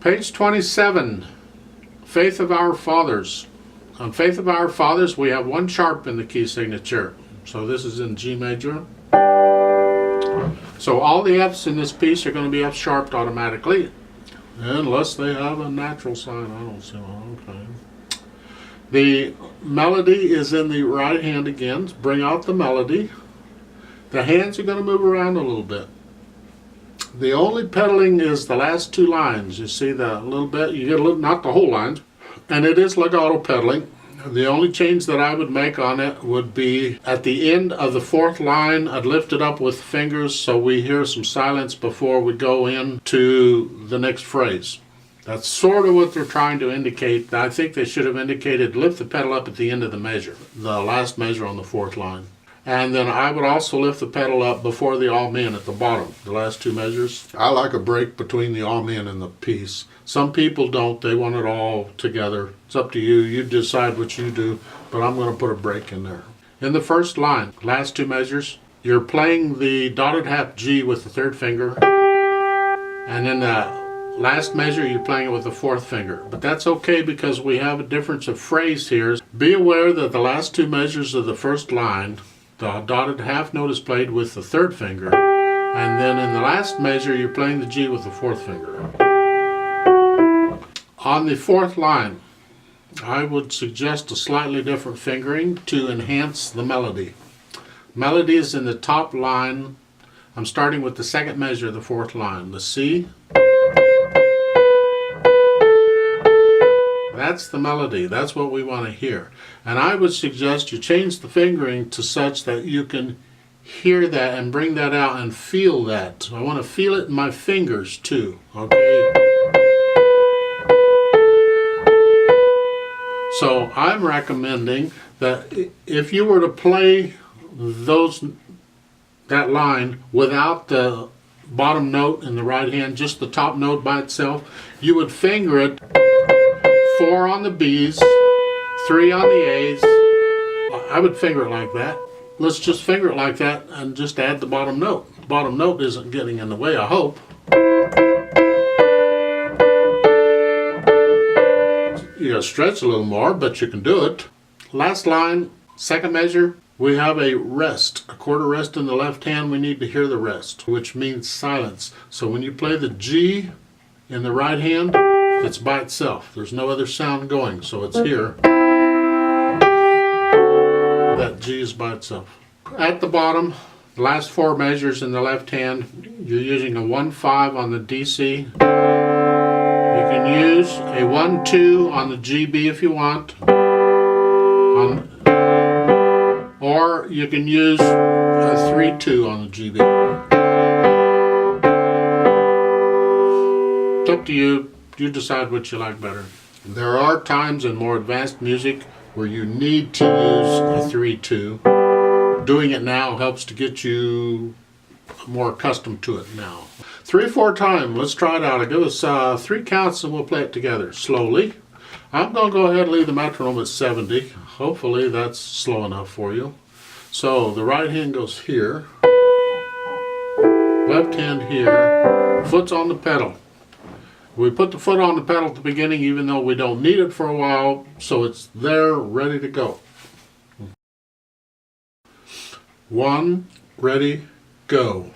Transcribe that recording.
Page 27, Faith of Our Fathers. On Faith of Our Fathers, we have one sharp in the key signature. So this is in G major. So all the F's in this piece are going to be F sharped automatically, unless they have a natural sign. I don't see one. Okay. The melody is in the right hand again. Bring out the melody. The hands are going to move around a little bit. The only pedaling is the last two lines. You see the little bit, you get a little, not the whole lines, and it is legato pedaling. The only change that I would make on it would be at the end of the fourth line, I'd lift it up with fingers so we hear some silence before we go into the next phrase. That's sort of what they're trying to indicate. I think they should have indicated lift the pedal up at the end of the measure, the last measure on the fourth line. And then I would also lift the pedal up before the amen at the bottom, the last two measures. I like a break between the amen and the piece. Some people don't, they want it all together. It's up to you, you decide what you do, but I'm going to put a break in there. In the first line, last two measures, you're playing the dotted half G with the third finger, and in the last measure you're playing it with the fourth finger. But that's okay because we have a difference of phrase here. Be aware that the last two measures of the first line, the dotted half note is played with the third finger, and then in the last measure you're playing the G with the fourth finger. On the fourth line, I would suggest a slightly different fingering to enhance the melody. Melody is in the top line. I'm starting with the second measure of the fourth line, the C. That's the melody. That's what we want to hear. And I would suggest you change the fingering to such that you can hear that and bring that out and feel that. So I want to feel it in my fingers too. Okay. So I'm recommending that if you were to play that line without the bottom note in the right hand, just the top note by itself, you would finger it 4 on the B's, 3 on the A's. I would finger it like that. Let's just finger it like that and just add the bottom note. The bottom note isn't getting in the way, I hope. You gotta stretch a little more, but you can do it. Last line, second measure, we have a rest, a quarter rest in the left hand. We need to hear the rest, which means silence. So when you play the G in the right hand, it's by itself. There's no other sound going, so it's here. That G is by itself. At the bottom, the last 4 measures in the left hand, you're using a 1-5 on the DC. You can use a 1-2 on the GB if you want. Or you can use a 3-2 on the GB. It's up to you. You decide what you like better. There are times in more advanced music where you need to use a 3-2. Doing it now helps to get you more accustomed to it now. 3/4 time. Let's try it out. I'll give us 3 counts and we'll play it together slowly. I'm going to go ahead and leave the metronome at 70. Hopefully that's slow enough for you. So the right hand goes here, left hand here, foot's on the pedal. We put the foot on the pedal at the beginning even though we don't need it for a while, so it's there ready to go. 1, ready, go.